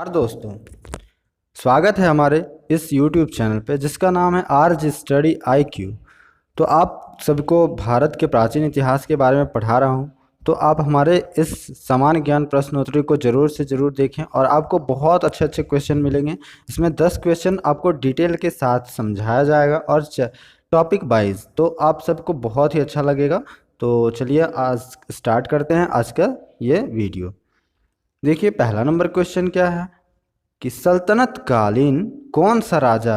नमस्कार दोस्तों, स्वागत है हमारे इस YouTube चैनल पे जिसका नाम है आर्ज स्टडी IQ। तो आप सबको भारत के प्राचीन इतिहास के बारे में पढ़ा रहा हूँ। तो आप हमारे इस सामान्य ज्ञान प्रश्नोत्तरी को ज़रूर से ज़रूर देखें और आपको बहुत अच्छे अच्छे क्वेश्चन मिलेंगे। इसमें 10 क्वेश्चन आपको डिटेल के साथ समझाया जाएगा और टॉपिक वाइज, तो आप सबको बहुत ही अच्छा लगेगा। तो चलिए आज स्टार्ट करते हैं आज का ये वीडियो। देखिए पहला नंबर क्वेश्चन क्या है कि सल्तनत कालीन कौन सा राजा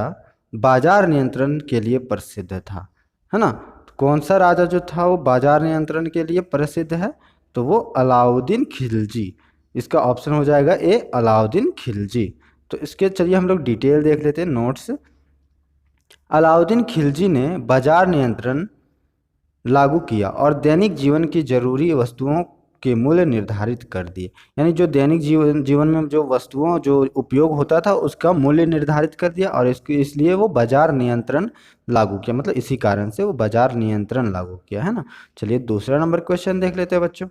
बाजार नियंत्रण के लिए प्रसिद्ध था, है ना। तो कौन सा राजा जो था वो बाजार नियंत्रण के लिए प्रसिद्ध है, तो वो अलाउद्दीन खिलजी। इसका ऑप्शन हो जाएगा ए, अलाउद्दीन खिलजी। तो इसके चलिए हम लोग डिटेल देख लेते हैं नोट्स। अलाउद्दीन खिलजी ने बाजार नियंत्रण लागू किया और दैनिक जीवन की जरूरी वस्तुओं के मूल्य निर्धारित कर दिए। यानी जो दैनिक जीवन में जो वस्तुओं जो उपयोग होता था उसका मूल्य निर्धारित कर दिया और इसलिए वो बाजार नियंत्रण लागू किया, मतलब इसी कारण से वो बाजार नियंत्रण लागू किया, है ना। चलिए दूसरा नंबर क्वेश्चन देख लेते हैं बच्चों।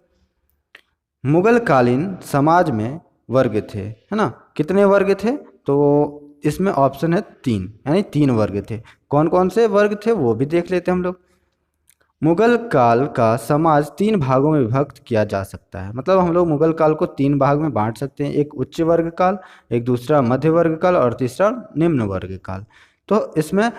मुगल कालीन समाज में वर्ग थे, है ना। कितने वर्ग थे, तो इसमें ऑप्शन है 3, यानी 3 वर्ग थे। कौन कौन से वर्ग थे वो भी देख लेते हैं हम लोग। मुगल काल का समाज 3 भागों में विभक्त किया जा सकता है, मतलब हम लोग मुगल काल को 3 भाग में बांट सकते हैं। एक उच्च वर्ग काल, एक दूसरा मध्य वर्ग काल और तीसरा निम्न वर्ग काल। तो इसमें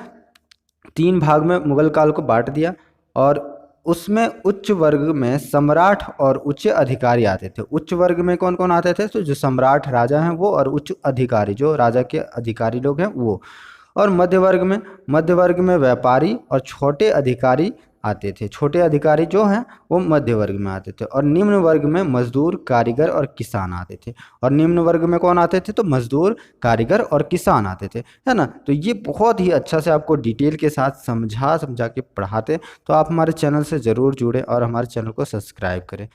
3 भाग में मुगल काल को बांट दिया और उसमें उच्च वर्ग में सम्राट और उच्च अधिकारी आते थे। उच्च वर्ग में कौन कौन आते थे, तो जो सम्राट राजा हैं वो, और उच्च अधिकारी जो राजा के अधिकारी लोग हैं वो। और मध्य वर्ग में व्यापारी और छोटे अधिकारी आते थे। छोटे अधिकारी जो हैं वो मध्य वर्ग में आते थे। और निम्न वर्ग में मजदूर, कारीगर और किसान आते थे। और निम्न वर्ग में कौन आते थे, तो मजदूर, कारीगर और किसान आते थे, है ना। तो ये बहुत ही अच्छा से आपको डिटेल के साथ समझा के पढ़ाते। तो आप हमारे चैनल से ज़रूर जुड़े और हमारे चैनल को सब्सक्राइब करें।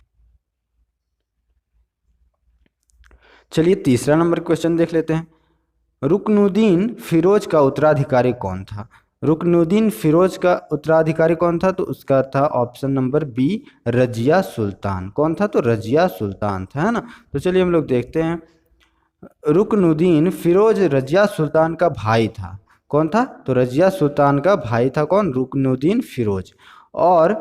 चलिए तीसरा नंबर क्वेश्चन देख लेते हैं। रुकनुद्दीन फिरोज का उत्तराधिकारी कौन था। रुकनुद्दीन फिरोज का उत्तराधिकारी कौन था, तो उसका था option number B, Razia Sultan. कौन था, तो रजिया सुल्तान था, है ना। तो चलिए हम लोग देखते हैं। रुकनुद्दीन फिरोज रजिया सुल्तान का भाई था। कौन था, तो रजिया सुल्तान का भाई था कौन, रुकनुद्दीन फिरोज। और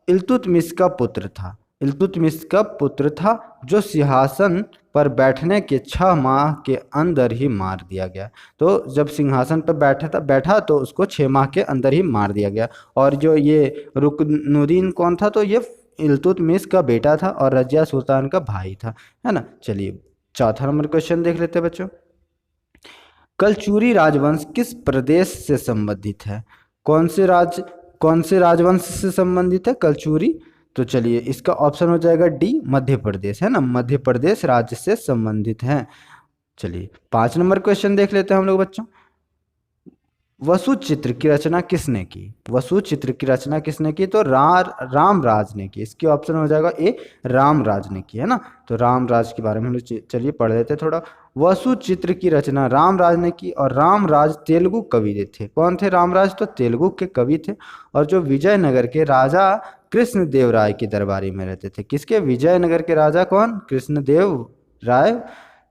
इल्तुतमिश का पुत्र था। इल्तुतमिश का पुत्र था जो सिंहासन पर बैठने के 6 माह के अंदर ही मार दिया गया। तो जब सिंहासन पर बैठा तो उसको 6 माह के अंदर ही मार दिया गया। और जो ये रुकनुद्दीन कौन था, तो ये इल्तुतमिश का बेटा था और रजिया सुल्तान का भाई था, है ना। चलिए चौथा नंबर क्वेश्चन देख लेते हैं बच्चों। कलचुरी राजवंश किस प्रदेश से संबंधित है। कौन से राजवंश से संबंधित है कलचुरी, तो चलिए इसका ऑप्शन हो जाएगा डी, मध्य प्रदेश, है ना। मध्य प्रदेश राज्य से संबंधित है। चलिए 5 नंबर क्वेश्चन देख लेते हैं हम लोग बच्चों। वसु चित्र की रचना किसने की। वसु चित्र की रचना किसने की, तो रामराज ने की। इसके ऑप्शन हो जाएगा ए, रामराज ने की, है ना। तो रामराज के बारे में हम लोग चलिए पढ़ लेते हैं थोड़ा। वसु चित्र की रचना रामराज ने की और रामराज तेलुगु कवि थे। कौन थे रामराज, तो तेलुगु के कवि थे। और जो विजयनगर के राजा कृष्णदेव राय के दरबारी में रहते थे। किसके, विजयनगर के राजा कौन, कृष्णदेव राय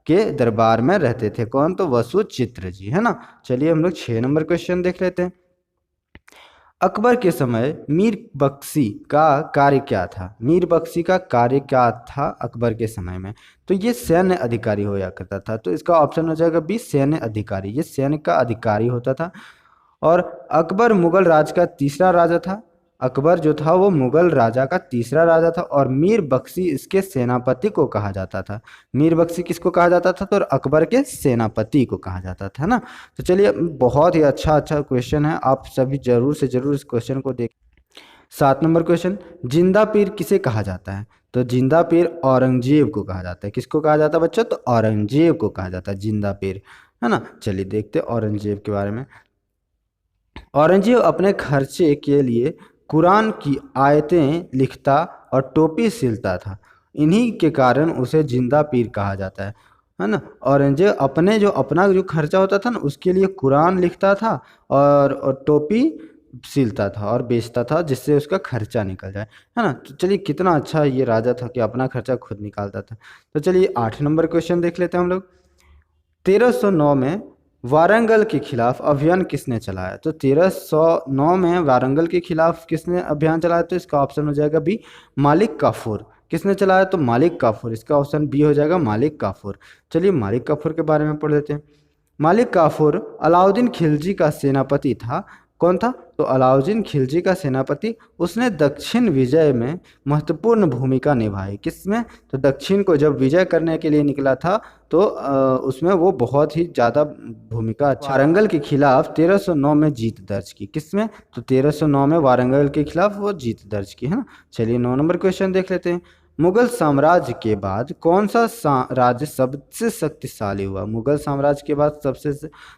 के दरबार में रहते थे। कौन, तो वसु चित्र जी, है ना। चलिए हम लोग 6 नंबर क्वेश्चन देख लेते हैं। अकबर के समय मीर बख्शी का कार्य क्या था। मीर बख्शी का कार्य क्या था अकबर के समय में, तो ये सैन्य अधिकारी होया करता था। तो इसका ऑप्शन हो जाएगा बी, सैन्य अधिकारी। ये सैन्य का अधिकारी होता था। और अकबर मुगल राज का तीसरा राजा था। अकबर जो था वो मुगल राजा का तीसरा राजा था और मीर बख्शी इसके सेनापति को कहा जाता था। मीर बख्शी किसको कहा जाता था, तो अकबर के सेनापति को कहा जाता था ना। तो चलिए बहुत ही अच्छा क्वेश्चन है, आप सभी जरूर से जरूर इस क्वेश्चन को देख। 7 नंबर क्वेश्चन, जिंदा पीर किसे कहा जाता है, तो जिंदा पीर औरंगजेब को कहा जाता है। किसको कहा जाता है बच्चों, तो औरंगजेब को कहा जाता है जिंदा पीर, है ना। चलिए देखते हैं औरंगजेब के बारे में। औरंगजेब अपने खर्चे के लिए कुरान की आयतें लिखता और टोपी सिलता था। इन्हीं के कारण उसे जिंदा पीर कहा जाता है ना। औरंगजेब अपना जो खर्चा होता था ना उसके लिए कुरान लिखता था और टोपी सिलता था और बेचता था जिससे उसका खर्चा निकल जाए, है ना। तो चलिए कितना अच्छा ये राजा था कि अपना खर्चा खुद निकालता था। तो चलिए 8 नंबर क्वेश्चन देख लेते हैं हम लोग। 1309 में वारंगल के खिलाफ अभियान किसने चलाया? तो 1309 में वारंगल के खिलाफ किसने अभियान चलाया? तो इसका ऑप्शन हो जाएगा बी, मालिक काफूर। किसने चलाया? तो मालिक काफूर। इसका ऑप्शन बी हो जाएगा मालिक काफूर। चलिए मालिक काफूर के बारे में पढ़ लेते हैं। मालिक काफूर अलाउद्दीन खिलजी का सेनापति था। कौन था? तो अलाउद्दीन खिलजी का सेनापति। उसने दक्षिण विजय में महत्वपूर्ण भूमिका निभाई। किसमें? तो दक्षिण को जब विजय करने के लिए निकला था तो उसमें वो बहुत ही ज़्यादा भूमिका अच्छा। वारंगल के खिलाफ 1309 में जीत दर्ज की। किसमें? तो 1309 में वारंगल के खिलाफ वो जीत दर्ज की, है ना। चलिए 9 नंबर क्वेश्चन देख लेते हैं। मुगल साम्राज्य के बाद कौन सा राज्य सबसे शक्तिशाली हुआ? मुगल साम्राज्य के बाद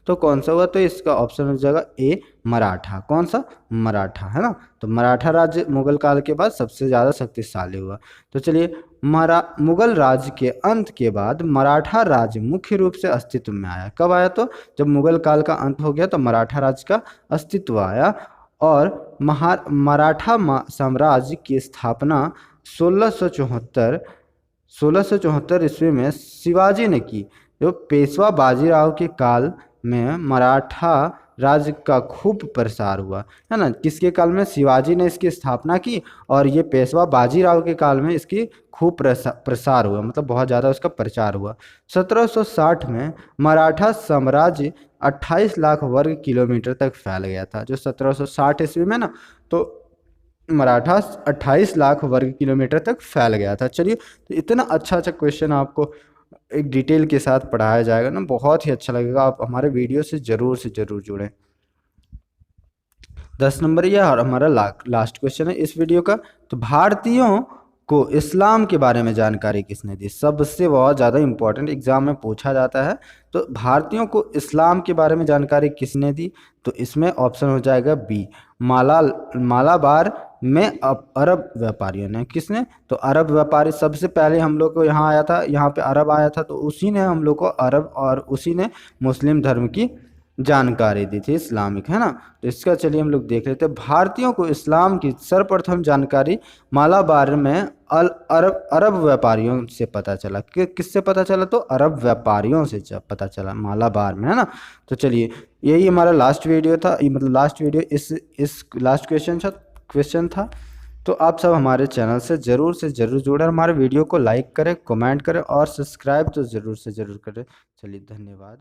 तो कौन सा हुआ? तो इसका ऑप्शन हो जाएगा ए, मराठा। कौन सा? मराठा, है ना। तो मराठा राज्य मुगल काल के बाद सबसे ज़्यादा शक्तिशाली हुआ। तो चलिए मुगल राज्य के अंत के बाद मराठा राज्य मुख्य रूप से अस्तित्व में आया। कब आया? तो जब मुगल काल का अंत हो गया तो मराठा राज्य का अस्तित्व आया। और मराठा साम्राज्य की स्थापना 1674 ईस्वी में शिवाजी ने की। जो पेशवा बाजीराव के काल में मराठा राज्य का खूब प्रसार हुआ, है ना। किसके काल में? शिवाजी ने इसकी स्थापना की और ये पेशवा बाजीराव के काल में इसकी खूब प्रसार हुआ, मतलब बहुत ज़्यादा उसका प्रचार हुआ। 1760 में मराठा साम्राज्य 28 लाख वर्ग किलोमीटर तक फैल गया था। जो 1760 ईस्वी में ना, तो मराठा 28 लाख वर्ग किलोमीटर तक फैल गया था। चलिए, तो इतना अच्छा अच्छा क्वेश्चन आपको एक डिटेल के साथ पढ़ाया जाएगा ना, बहुत ही अच्छा लगेगा। आप हमारे वीडियो से ज़रूर जुड़ें। 10 नंबर ये और हमारा लास्ट क्वेश्चन है इस वीडियो का। तो भारतीयों को इस्लाम के बारे में जानकारी किसने दी? सबसे बहुत ज़्यादा इंपॉर्टेंट, एग्जाम में पूछा जाता है। तो भारतीयों को इस्लाम के बारे में जानकारी किसने दी? तो इसमें ऑप्शन हो जाएगा बी, मालाबार में अरब व्यापारियों ने। किसने? तो अरब व्यापारी। सबसे पहले हम लोग को यहाँ आया था, यहाँ पे अरब आया था, तो उसी ने हम लोग को अरब और उसी ने मुस्लिम धर्म की जानकारी दी थी, इस्लामिक, है ना। तो इसका चलिए हम लोग देख लेते हैं। भारतीयों को इस्लाम की सर्वप्रथम जानकारी मालाबार में अरब व्यापारियों से पता चला। किससे पता चला? तो अरब व्यापारियों से पता चला, मालाबार में, है ना। तो चलिए यही हमारा लास्ट वीडियो था, मतलब लास्ट वीडियो इस लास्ट क्वेश्चन था। तो आप सब हमारे चैनल से ज़रूर जुड़े, हमारे वीडियो को लाइक करें, कमेंट करें और सब्सक्राइब तो ज़रूर से ज़रूर करें। चलिए धन्यवाद।